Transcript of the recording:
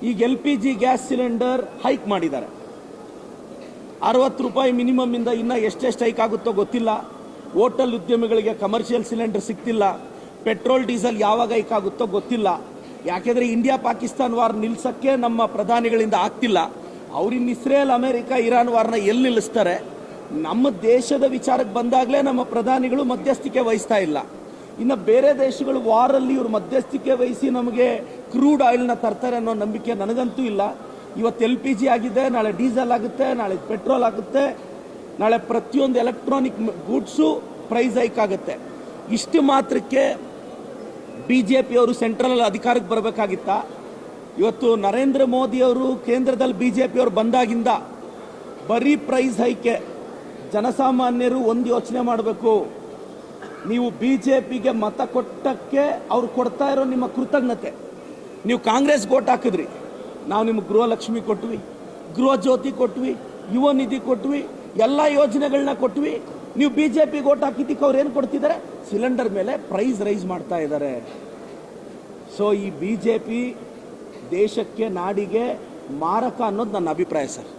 ಈಗ LPG gas cylinder hike ಮಾಡಿದ್ದಾರೆ. 60 ರೂಪಾಯಿ ಮಿನಿಮಮ್ ಇಂದ ಇನ್ನು ಎಷ್ಟೆಷ್ಟು ಹೈಕ್ ಆಗುತ್ತೋ ಗೊತ್ತಿಲ್ಲ. ಹೋಟೆಲ್ ಉದ್ಯಮಿಗಳಿಗೆ ಕಮರ್ಷಿಯಲ್ ಸಿಲಿಂಡರ್ ಸಿಗ್ತಿಲ್ಲ. ಪೆಟ್ರೋಲ್ ಡೀಸೆಲ್ ಯಾವಾಗ ಹೈಕ್ ಆಗುತ್ತೋ ಗೊತ್ತಿಲ್ಲ. ಯಾಕೆಂದರೆ ಇಂಡಿಯಾ ಪಾಕಿಸ್ತಾನ್ ವಾರ್ ನಿಲ್ಲಿಸೋಕ್ಕೆ ನಮ್ಮ ಪ್ರಧಾನಿಗಳಿಂದ ಆಗ್ತಿಲ್ಲ. ಅವ್ರಿನ್ನು ಇಸ್ರೇಲ್ ಅಮೇರಿಕ ಇರಾನ್ ವಾರ್ನ ಎಲ್ಲಿ ನಿಲ್ಲಿಸ್ತಾರೆ? ನಮ್ಮ ದೇಶದ ವಿಚಾರಕ್ಕೆ ಬಂದಾಗಲೇ ನಮ್ಮ ಪ್ರಧಾನಿಗಳು ಮಧ್ಯಸ್ಥಿಕೆ ವಹಿಸ್ತಾ ಇಲ್ಲ. ಇನ್ನು ಬೇರೆ ದೇಶಗಳು ವಾರಲ್ಲಿ ಇವರು ಮಧ್ಯಸ್ಥಿಕೆ ವಹಿಸಿ ನಮಗೆ ಕ್ರೂಡ್ ಆಯಿಲ್ನ ತರ್ತಾರೆ ಅನ್ನೋ ನಂಬಿಕೆ ನನಗಂತೂ ಇಲ್ಲ. ಇವತ್ತು LPG ಆಗಿದೆ, ನಾಳೆ ಡೀಸೆಲ್ ಆಗುತ್ತೆ, ನಾಳೆ ಪೆಟ್ರೋಲ್ ಆಗುತ್ತೆ, ನಾಳೆ ಪ್ರತಿಯೊಂದು ಎಲೆಕ್ಟ್ರಾನಿಕ್ ಗೂಡ್ಸು ಪ್ರೈಸ್ ಹೈಕ್ ಆಗುತ್ತೆ. ಇಷ್ಟು ಮಾತ್ರಕ್ಕೆ BJP ಅವರು ಸೆಂಟ್ರಲಲ್ಲಿ ಅಧಿಕಾರಕ್ಕೆ ಬರಬೇಕಾಗಿತ್ತ? ಇವತ್ತು ನರೇಂದ್ರ ಮೋದಿಯವರು ಕೇಂದ್ರದಲ್ಲಿ BJP ಅವರು ಬಂದಾಗಿಂದ ಬರೀ ಪ್ರೈಸ್ ಹೈಕೆ. ಜನಸಾಮಾನ್ಯರು ಒಂದು ಯೋಚನೆ ಮಾಡಬೇಕು, ನೀವು BJPಗೆ ಮತ ಕೊಟ್ಟಕ್ಕೆ ಅವ್ರು ಕೊಡ್ತಾ ಇರೋ ನಿಮ್ಮ ಕೃತಜ್ಞತೆ. ನೀವು ಕಾಂಗ್ರೆಸ್ಗೆ ಓಟ್ ಹಾಕಿದ್ರಿ, ನಾವು ನಿಮ್ಗೆ ಗೃಹಲಕ್ಷ್ಮಿ ಕೊಟ್ವಿ, ಗೃಹ ಜ್ಯೋತಿ ಕೊಟ್ವಿ, ಯುವ ನಿಧಿ ಕೊಟ್ವಿ, ಎಲ್ಲ ಯೋಜನೆಗಳನ್ನ ಕೊಟ್ವಿ. ನೀವು BJPಗೆ ಓಟ್ ಹಾಕಿದ್ದಕ್ಕೆ ಅವ್ರು ಏನು ಕೊಡ್ತಿದ್ದಾರೆ? ಸಿಲಿಂಡರ್ ಮೇಲೆ ಪ್ರೈಸ್ ರೈಸ್ ಮಾಡ್ತಾ ಇದ್ದಾರೆ. ಸೊ ಈ BJP ದೇಶಕ್ಕೆ ನಾಡಿಗೆ ಮಾರಕ ಅನ್ನೋದು ನನ್ನ ಅಭಿಪ್ರಾಯ ಸರ್.